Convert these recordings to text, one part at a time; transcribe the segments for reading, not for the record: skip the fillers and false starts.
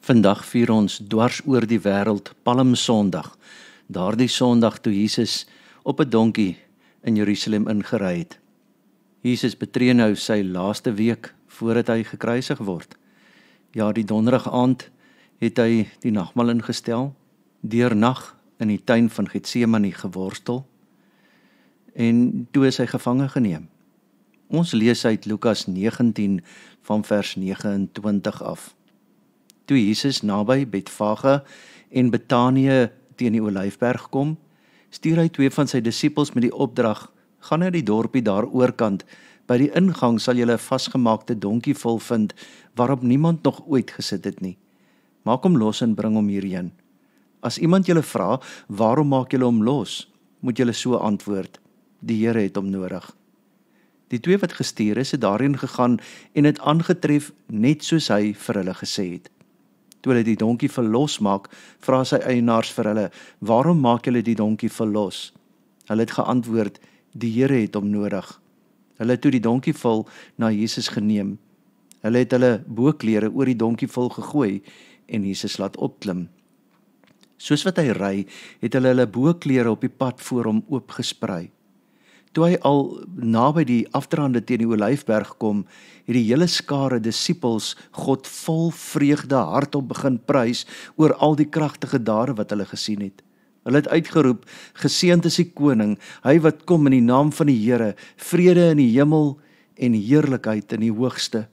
Vandag vier ons dwars oor die wêreld Palmsondag, daardie Sondag toe Jesus op 'n donkie in Jerusalem ingery het. Jesus betree nou sy laaste week voordat hy gekruisig word. Ja, die donderdag aand het hy die nagmaal ingestel, deurnag in die tuin van Getsemane geworstel en toe is hy gevange geneem. Ons lees uit Lukas 19 van vers 29 af. Toe Jesus naby Betfage en Betanië teen die Olyfberg kom, stuur hy 2 van sy disippels met die opdrag: gaan na die dorpie daar oorkant, by die ingang sal julle 'n vasgemaakte donkie vol vind, waarop niemand nog ooit gesit het nie. Maak hom los en bring hom hierheen. As iemand julle vra, waarom maak julle hom los, moet julle so antwoord: die Here het hom nodig. Die 2 wat gestuur is, het daarheen gegaan en het aangetref net soos hy vir hulle gesê het. Toe hulle die donkie verlos maak, vra sy eienaars vir hulle: waarom maak julle die donkie verlos? Hulle het geantwoord: die Here het hom nodig. Hulle het toe die donkie vol na Jesus geneem. Hulle het hulle boklere oor die donkie vol gegooi en Jesus laat opklim. Soos wat hy ry, het hulle boklere op die pad voor hom oopgesprei. Toe hy al naby die afdraande teen die Olyfberg kom, het die hele skare disippels God vol vreugde hardop begin prys oor al die kragtige dade wat hulle gesien het. Hulle het uitgeroep: geseënd is die koning, hy wat kom in die naam van die Here, vrede in die hemel en heerlikheid in die hoogste.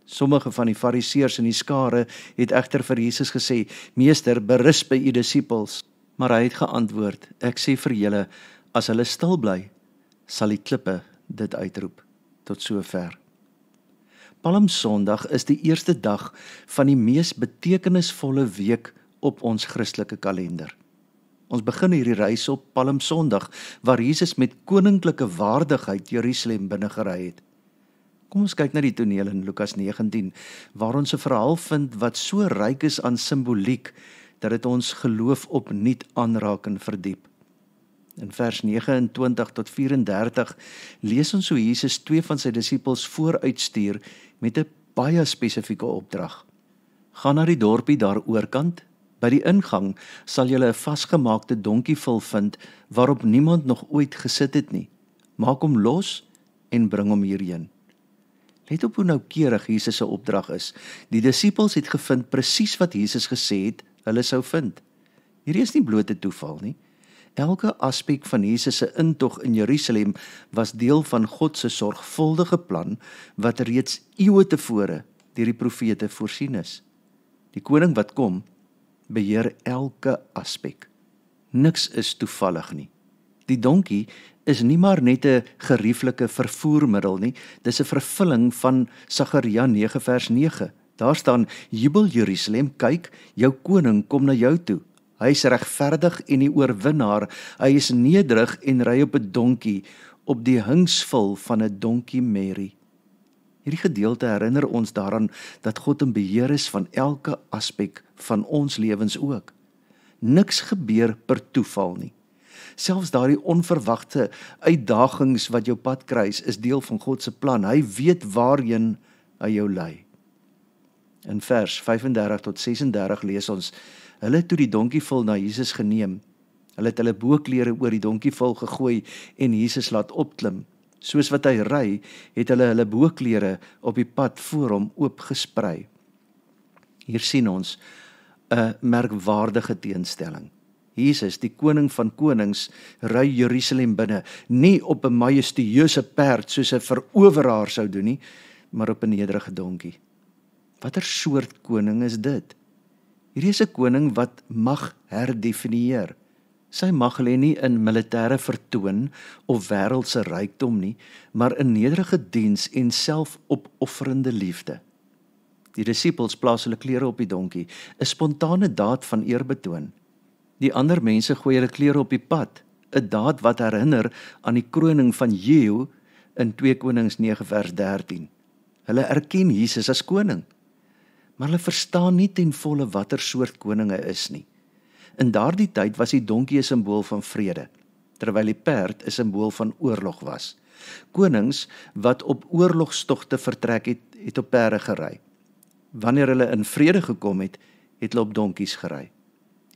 Sommige van die fariseërs in die skare het egter vir Jesus gesê: meester, berus by u disippels. Maar hy het geantwoord: ek sê vir julle, as hulle stil bly, sal die klippe dit uitroep. Tot sover. Palmsondag is die eerste dag van die mees betekenisvolle week op ons Christelike kalender. Ons begin hierdie reis op Palmsondag, waar Jesus met koninklike waardigheid Jerusalem binnegery het. Kom ons kyk na die toneel in Lukas 19, waar ons 'n verhaal vind wat so ryk is aan simboliek, dat dit ons geloof opnuut aanraak en verdiep. In vers 29 tot 34 lees ons hoe Jesus 2 van sy disippels vooruitstuur met 'n baie spesifieke opdrag. Gaan na die dorpie daar oorkant, by die ingang sal julle 'n vasgemaakte donkie vol vind, waarop niemand nog ooit gesit het nie. Maak hom los en bring hom hierheen. Let op hoe noukeurig Jesus se opdrag is. Die disippels het gevind presies wat Jesus gesê het hulle sou vind. Hierdie is nie blote toeval nie. Elke aspek van Jesus se intog in Jerusalem was deel van God se sorgvuldige plan wat reeds eeue tevore deur die profete voorsien is. Die koning wat kom, beheer elke aspek. Niks is toevallig nie. Die donkie is nie maar net 'n gerieflike vervoermiddel nie, dis 'n vervulling van Sagaria 9 vers 9. Daar staan: jubel Jerusalem, kyk, jou koning kom na jou toe. Hy is regverdig en die oorwinnaar, hy is nederig en ry op 'n donkie, op die hingsvul van 'n donkie Mary. Hierdie gedeelte herinner ons daaraan dat God in beheer is van elke aspek van ons lewens ook. Niks gebeur per toeval nie. Selfs daardie onverwagte uitdagings wat jou pad kruis, is deel van God se plan. Hy weet waarheen hy jou lei. In vers 35 tot 36 lees ons: hulle het toe die donkie vol na Jesus geneem. Hulle het hulle boklere oor die donkie vol gegooi en Jesus laat opklim. Soos wat hy ry, het hulle boklere op die pad voor hom oopgesprei. Hier sien ons 'n merkwaardige teenstelling. Jesus, die koning van konings, ry Jerusalem binne, nie op 'n majestueuse perd soos 'n veroweraar sou doen nie, maar op 'n nederige donkie. Watter soort koning is dit? Hierdie is 'n koning wat mag herdefinieer. Sy mag lê nie in militêre vertoon of wêreldse rykdom nie, maar in nederige diens en selfopofferende liefde. Die disippels plaas hulle klere op die donkie, 'n spontane daad van eerbetoon. Die ander mense gooi hulle klere op die pad, 'n daad wat herinner aan die kroning van Jehu in 2 Konings 9 vers 13. Hulle erken Jesus as koning, maar hulle verstaan nie ten volle watter soort koning hy is nie. In daardie tyd was die donkie 'n simbool van vrede, terwyl die perd 'n simbool van oorlog was. Konings wat op oorlogstogte vertrek het, het op perde gery. Wanneer hulle in vrede gekom het, het hulle op donkies gery.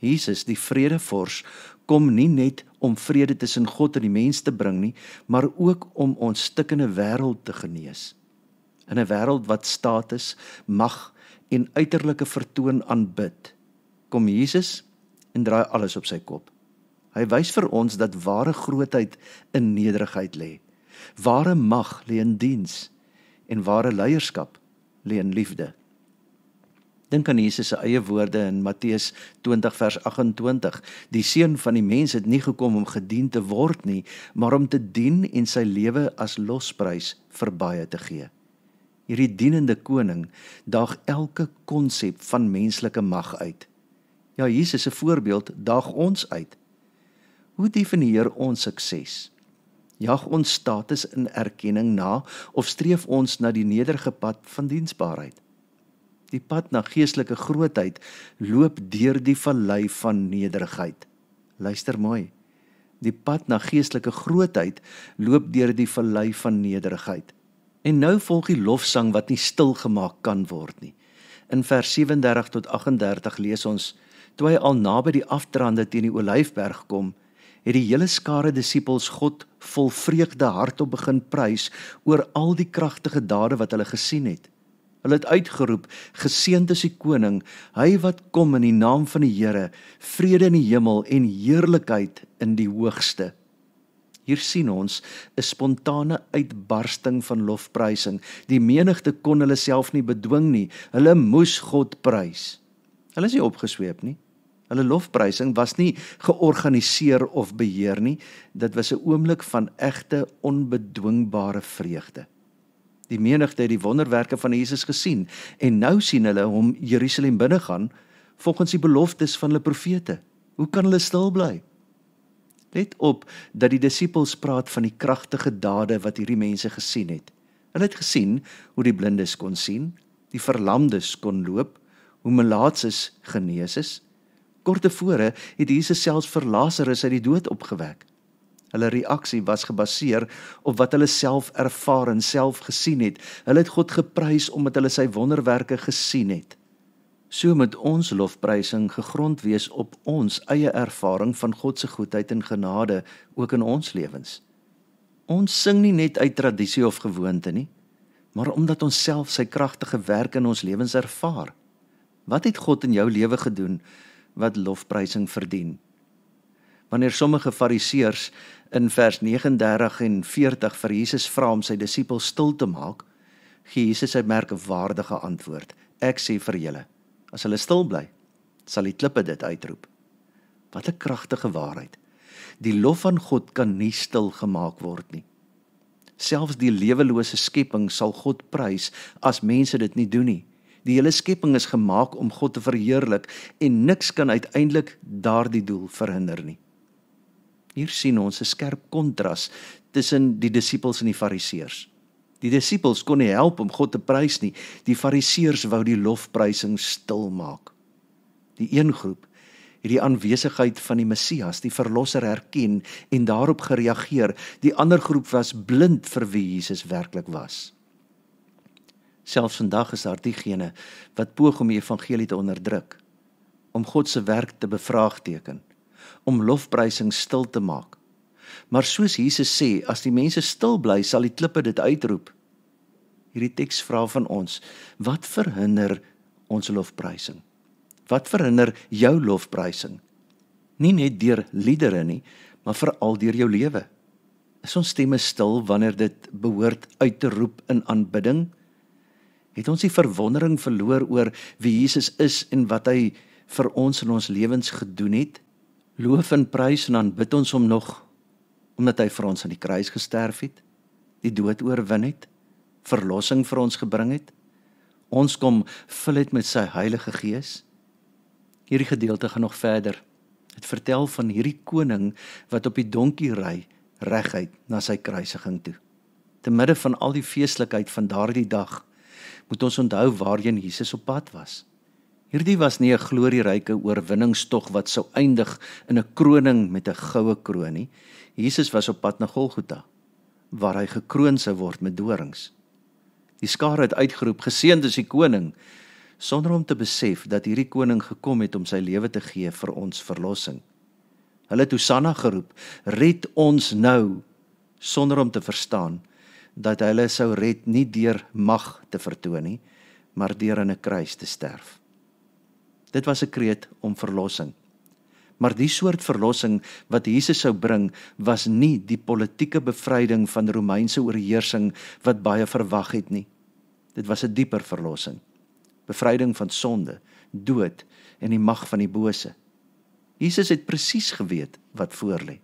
Jesus, die vredevors, kom nie net om vrede tussen God en die mens te bring nie, maar ook om ons stikkende wêreld te genees. In 'n wêreld wat status, mag en uiterlike vertoon aanbid, kom Jesus en draai alles op sy kop. Hy wys vir ons dat ware grootheid in nederigheid lê, ware mag lê in diens en ware leierskap lê in liefde. Dink aan Jesus se eie woorde in Matteus 20 vers 28. Die Seun van die mens het nie gekom om gedien te word nie, maar om te dien en sy lewe as losprys vir baie te gee. Hierdie dienende koning daag elke konsep van menslike mag uit. Ja, Jesus se voorbeeld daag ons uit. Hoe definieer ons sukses? Jag ons status in erkenning na of streef ons na die nederige pad van diensbaarheid? Die pad na geestelike grootheid loop deur die vallei van nederigheid. Luister mooi. Die pad na geestelike grootheid loop deur die vallei van nederigheid. En nou volg die lofsang wat nie stilgemaak kan word nie. In vers 37 tot 38 lees ons: Toe hy al naby die afdraande teen die Olyfberg kom, het die hele skare disippels God vol vreugde hardop begin prys oor al die kragtige dade wat hulle gesien het. Hulle het uitgeroep: Geseënd is die koning, hy wat kom in die naam van die Here, vrede in die hemel en heerlikheid in die hoogste. Hier sien ons 'n spontane uitbarsting van lofprysing. Die menigte kon hulle self nie bedwing nie. Hulle moes God prys. Hulle is nie opgesweep nie. Hulle lofprysing was nie georganiseer of beheer nie. Dit was 'n oomblik van egte, onbedwingbare vreugde. Die menigte het die wonderwerke van Jesus gesien en nou sien hulle hom Jerusalem binnegaan volgens die beloftes van hulle profete. Hoe kan hulle stil bly? Let op dat die disippels praat van die kragtige dade wat hierdie mense gesien het. Hulle het gesien hoe die blindes kon sien, die verlamdes kon loop, hoe melaatses genees is. Kort tevore het Jesus selfs vir Lazarus uit die dood opgewek. Hulle reaksie was gebaseer op wat hulle self ervaar en self gesien het. Hulle het God geprys omdat hulle sy wonderwerke gesien het. So moet ons lofprysing gegrond wees op ons eie ervaring van God se goedheid en genade ook in ons lewens. Ons sing nie net uit tradisie of gewoonte nie, maar omdat ons self sy kragtige werk in ons lewens ervaar. Wat het God in jou lewe gedoen wat lofprysing verdien? Wanneer sommige fariseërs in vers 39 en 40 vir Jesus vra om sy disippels stil te maak, gee Jesus sy merkwaardige antwoord: Ek sê vir julle, as hulle stil bly, sal die klippe dit uitroep. Wat 'n kragtige waarheid. Die lof van God kan nie stil gemaak word nie. Selfs die lewelose skepping sal God prys as mense dit nie doen nie. Die hele skepping is gemaak om God te verheerlik en niks kan uiteindelik daardie doel verhinder nie. Hier sien ons 'n skerp kontras tussen die disippels en die fariseërs. Die disippels kon nie help om God te prys nie. Die fariseërs wou die lofprysing stil maak. Die een groep het die aanwesigheid van die Messias, die verlosser, herken en daarop gereageer. Die ander groep was blind vir wie Jesus werklik was. Selfs vandag is daar diegene wat poog om die evangelie te onderdruk, om God se werk te bevraagteken, om lofprysing stil te maak. Maar soos Jesus sê, as die mense stil bly, sal die klippe dit uitroep. Hierdie teks vra van ons, wat verhinder ons lofprysing? Wat verhinder jou lofprysing? Nie net deur liedere nie, maar veral deur jou lewe. Is ons stemme stil wanneer dit behoort uit te roep in aanbidding? Het ons die verwondering verloor oor wie Jesus is en wat hy vir ons in ons lewens gedoen het? Loof en prys en aanbid ons hom nog, omdat hy vir ons aan die kruis gesterf het, die dood oorwin het, verlossing vir ons gebring het, ons kom vul het met sy Heilige Gees. Hierdie gedeelte gaan nog verder. Het vertel van hierdie koning wat op die donkie ry, reguit na sy kruisiging toe. Te midde van al die feestelikheid van daardie dag, moet ons onthou waarheen Jesus op pad was. Hierdie was nie 'n glorieryke oorwinningstog wat sou eindig in 'n kroning met 'n goue kroon nie. Jesus was op pad na Golgotha, waar hy gekroon sou word met dorings. Die skare het uitgeroep: Geseënd is die koning, sonder om te besef dat hierdie koning gekom het om sy lewe te gee vir ons verlossing. Hulle het Hosanna geroep, red ons nou, sonder om te verstaan dat hulle sou red nie deur mag te vertoon nie, maar deur in 'n kruis te sterf. Dit was 'n kreet om verlossing. Maar die soort verlossing wat Jesus sou bring, was nie die politieke bevryding van Romeinse oorheersing wat baie verwag het nie. Dit was 'n dieper verlossing. Bevryding van sonde, dood en die mag van die bose. Jesus het presies geweet wat voorlê.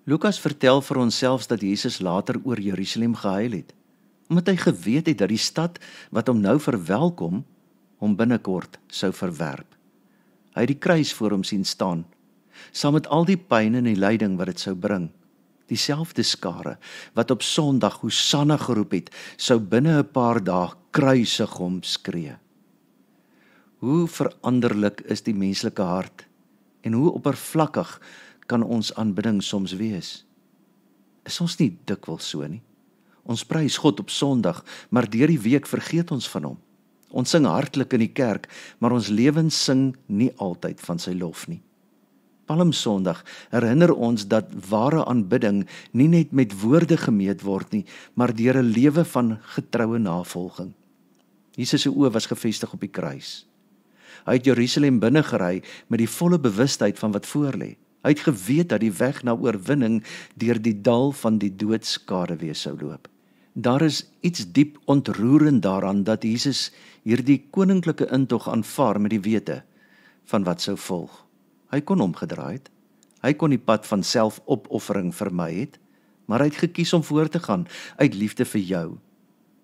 Lukas vertel vir ons selfs dat Jesus later oor Jerusalem gehuil het, omdat hy geweet het dat die stad wat hom nou verwelkom, hom binnekort sou verwerp. Hy het die kruis voor hom sien staan, saam met al die pyn en die lyding wat dit sou bring. Dieselfde skare wat op Sondag Hosanna geroep het, sou binne 'n paar dae kruisig hom skree. Hoe veranderlik is die menslike hart en hoe oppervlakkig kan ons aanbidding soms wees? Is ons nie dikwels so nie? Ons prys God op Sondag, maar deur die week vergeet ons van hom. Ons sing hartlik in die kerk, maar ons lewens sing nie altyd van sy lof nie. Palmsondag herinner ons dat ware aanbidding nie net met woorde gemeet word nie, maar deur 'n lewe van getroue navolging. Jesus se oë was gefestig op die kruis. Hy het Jerusalem binnegery met die volle bewustheid van wat voorlê. Hy het geweet dat die weg na oorwinning deur die dal van die doodskade sou loop. Daar is iets diep ontroerend daaraan dat Jesus hierdie koninklike intog aanvaar met die wete van wat sou volg. Hy kon omgedraai het. Hy kon die pad van selfopoffering vermy het, maar hy het gekies om voort te gaan uit liefde vir jou.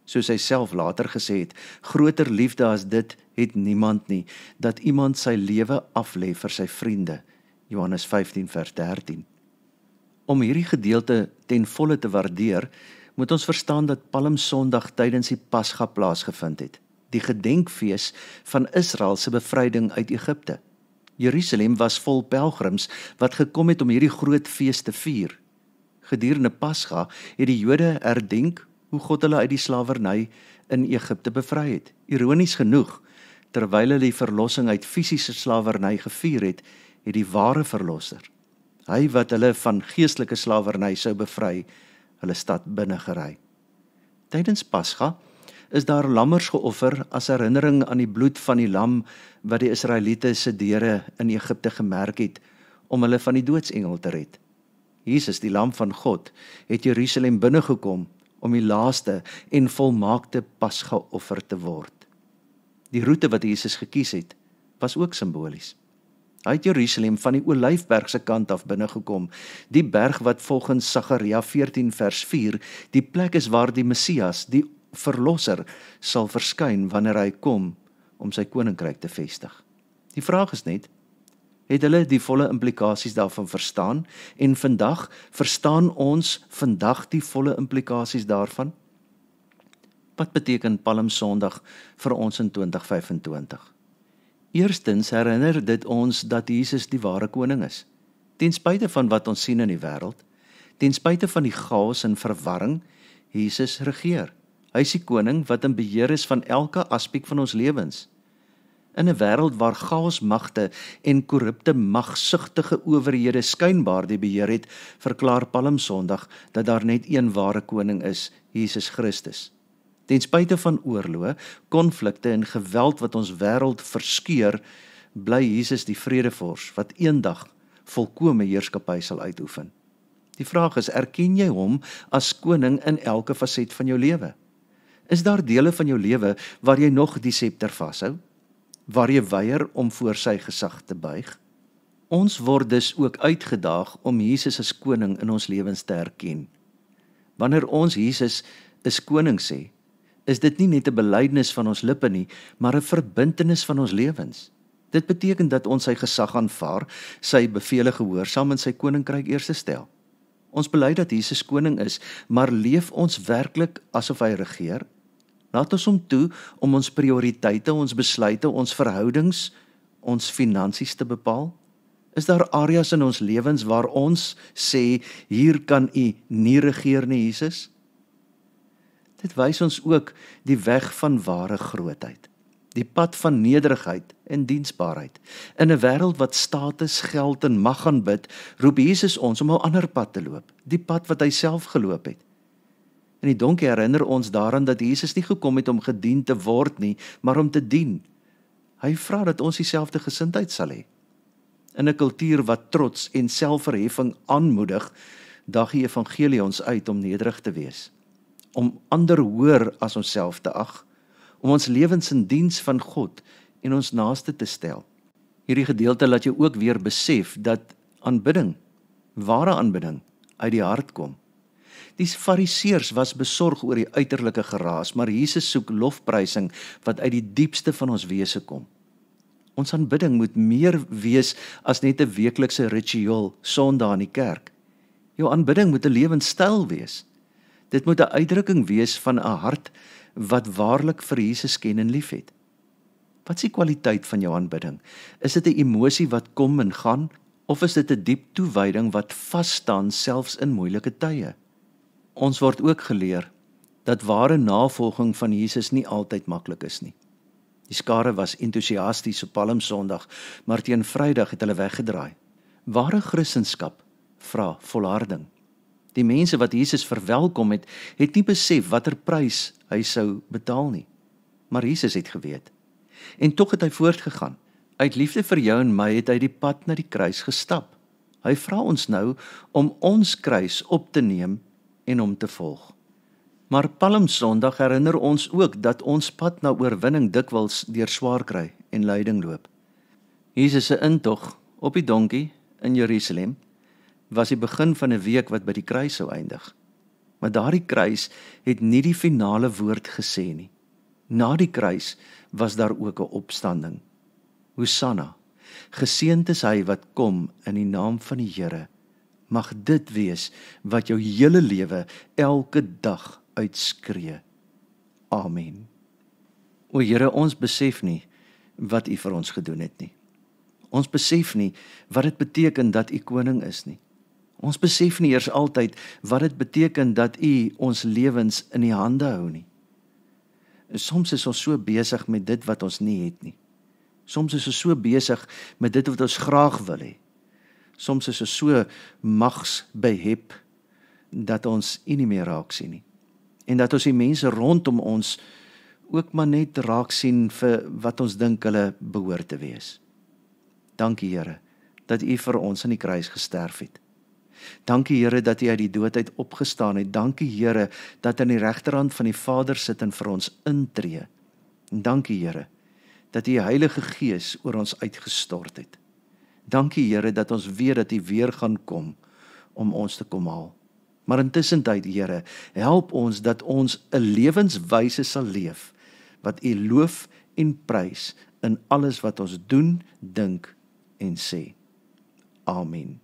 Soos hy self later gesê het, groter liefde as dit het niemand nie, dat iemand sy lewe aflê vir sy vriende. Johannes 15 vers 13. Om hierdie gedeelte ten volle te waardeer, moet ons verstaan dat Palmsondag tydens die Pasga plaasgevind het, die gedenkfees van Israel se bevryding uit Egipte. Jerusalem was vol pelgrims wat gekom het om hierdie groot fees te vier. Gedurende Pasga het die Jode herdenk hoe God hulle uit die slawerny in Egipte bevry het. Ironies genoeg, terwyl hulle die verlossing uit fisiese slawerny gevier het, het die ware verlosser, hy wat hulle van geestelike slawerny sou bevry, hulle stad binnegery. Tydens Pasga is daar lammers geoffer as herinnering aan die bloed van die lam wat die Israeliete se deure in Egipte gemerk het om hulle van die doodsengel te red. Jesus, die lam van God, het Jerusalem binnegekom om die laaste en volmaakte Pasga-offer te word. Die roete wat Jesus gekies het, was ook simbolies. Hy het Jerusalem van die Olyfberg se kant af binnegekom, die berg wat volgens Sagaria 14 vers 4 die plek is waar die Messias, die Verlosser, sal verskyn wanneer hy kom om sy koninkryk te vestig. Die vraag is net, het hulle die volle implikasies daarvan verstaan en vandag verstaan ons vandag die volle implikasies daarvan? Wat beteken Palmsondag vir ons in 2025? Eerstens herinner dit ons dat Jesus die ware koning is. Ten spyte van wat ons sien in die wêreld, ten spyte van die chaos en verwarring, Jesus regeer. Hy is die koning wat in beheer is van elke aspek van ons lewens. In 'n wêreld waar chaosmagte en korrupte magsugtige owerhede skynbaar die beheer het, verklaar Palmsondag dat daar net een ware koning is, Jesus Christus. Ten spyte van oorloë, konflikte en geweld wat ons wêreld verskeur, bly Jesus die vredevors wat eendag volkome heerskappy sal uitoefen. Die vraag is, erken jy hom as koning in elke faset van jou lewe? Is daar dele van jou lewe waar jy nog die scepter vashou? Waar jy weier om voor sy gesag te buig? Ons word dus ook uitgedaag om Jesus as koning in ons lewens te erken. Wanneer ons Jesus is koning sê, is dit nie net 'n belydenis van ons lippe nie, maar 'n verbintenis van ons lewens. Dit beteken dat ons sy gesag aanvaar, sy bevele gehoorsaam en sy koninkryk eerste stel. Ons bely dat Jesus koning is, maar leef ons werklik asof hy regeer? Laat ons hom toe om ons prioriteite, ons besluite, ons verhoudings, ons finansies te bepaal? Is daar areas in ons lewens waar ons sê, hier kan u nie regeer nie, Jesus? Dit wys ons ook die weg van ware grootheid. die pad van nederigheid en diensbaarheid. In 'n wêreld wat status, geld en mag aanbid, roep Jesus ons om 'n ander pad te loop, die pad wat hy self geloop het. En die donkie herinner ons daaraan dat Jesus nie gekom het om gedien te word nie, maar om te dien. Hy vra dat ons dieselfde gesindheid sal hê. In 'n kultuur wat trots en selfverheffing aanmoedig, daag die evangelie ons uit om nederig te wees, om ander hoër as onsself te ag, om ons lewens in diens van God en ons naaste te stel. Hierdie gedeelte laat jou ook weer besef dat aanbidding, ware aanbidding, uit die hart kom. Die fariseërs was besorg oor die uiterlike geraas, maar Jesus soek lofprysing wat uit die diepste van ons wese kom. Ons aanbidding moet meer wees as net 'n weeklikse ritueel Sondag in die kerk. Jou aanbidding moet 'n lewenstyl wees. Dit moet 'n uitdrukking wees van 'n hart wat waarlik vir Jesus ken en liefhet. Wat is die kwaliteit van jou aanbidding? Is dit 'n emosie wat kom en gaan, of is dit 'n diep toewyding wat vas staan selfs in moeilike tye? Ons word ook geleer dat ware navolging van Jesus nie altyd maklik is nie. Die skare was entoesiasties op Palmsondag, maar teen Vrydag het hulle weggedraai. Ware Christendom vra volharding. Die mense wat Jesus verwelkom het, het nie besef watter prys hy sou betaal nie. Maar Jesus het geweet. En tog het hy voortgegaan. Uit liefde vir jou en my het hy die pad na die kruis gestap. Hy vra ons nou om ons kruis op te neem en om te volg. Maar Palmsondag herinner ons ook dat ons pad na oorwinning dikwels deur swaar kry en lyding loop. Jesus se intog op die donkie in Jerusalem was die begin van 'n week wat by die kruis sou eindig. Maar daardie kruis het nie die finale woord gesê nie. Na die kruis was daar ook 'n opstanding. Hosanna, geseënd is hy wat kom in die naam van die Here. Mag dit wees wat jou hele lewe elke dag uitskree. Amen. O Here, ons besef nie wat U vir ons gedoen het nie. Ons besef nie wat dit beteken dat U koning is nie. Ons besef nie eers altyd wat dit beteken dat U ons lewens in die hande hou nie. Soms is ons so besig met dit wat ons nie het nie. Soms is ons so besig met dit wat ons graag wil hê. Soms is ons so magsbehep dat ons U nie meer raak sien nie. En dat ons die mense rondom ons ook maar net raak sien vir wat ons dink hulle behoort te wees. Dankie Here, dat U vir ons aan die kruis gesterf het. Dankie Here, dat U uit die dood uit opgestaan het. Dankie Here, dat aan die regterhand van die Vader sit en vir ons intree. En dankie Here, dat U Heilige Gees oor ons uitgestort het. Dankie Here, dat ons weet dat U weer gaan kom om ons te kom haal. Maar intussen tyd, Here, help ons dat ons 'n lewenswyse sal leef, wat U loof en prys in alles wat ons doen, dink en sê. Amen.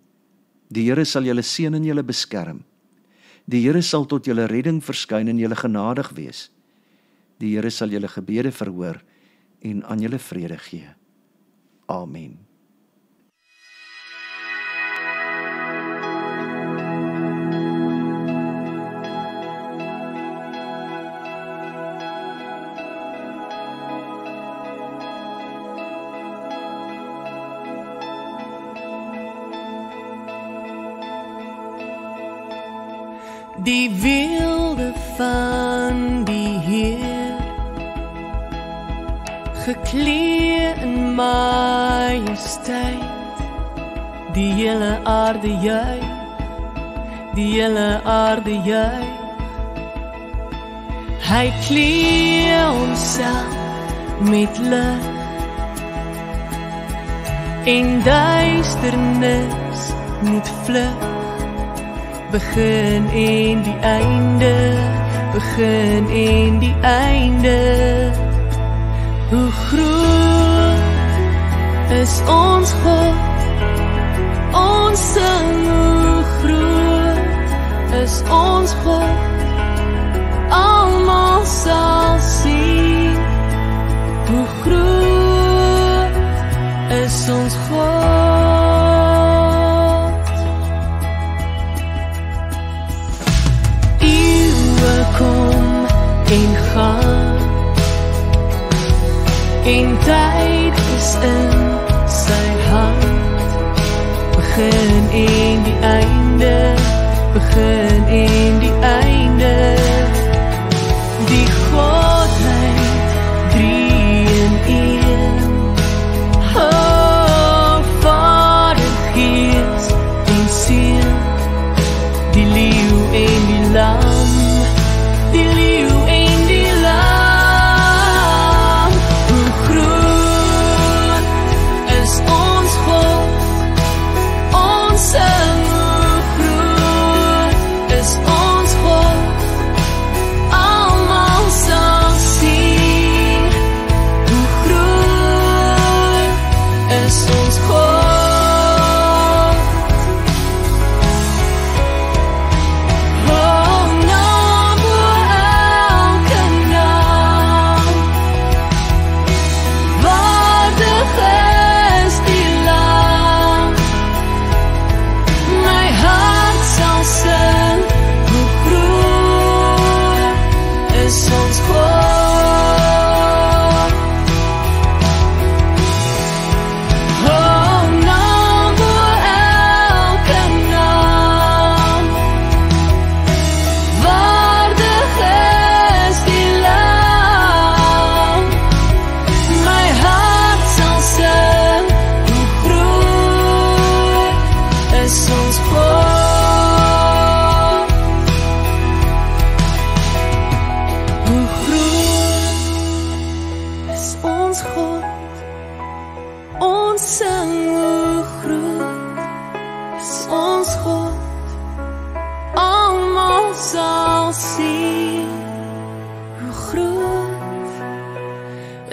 Die Here sal julle seën en julle beskerm. Die Here sal tot julle redding verskyn en julle genadig wees. Die Here sal julle gebede verhoor en aan julle vrede gee. Amen. Die wilde van die Heer, geklee in majesteit, die hele aarde juig, die hele aarde juig. Hy klee homself met lig en duisternis moet vlug. Begin en die einde, begin en die einde. Hoe groot is ons God, ons sing, hoe groot is ons God, almal sal sien, hoe groot is ons God. Kom en gaan begin en die einde, die Godheid, drie in een. O, Vader, Gees en Seun, die leeu en die lam, die leeu en die lam. Hoe groot is ons God, ons sing, hoe groot is ons God, almal sal sien, hoe groot is ons God.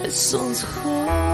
Is ons God.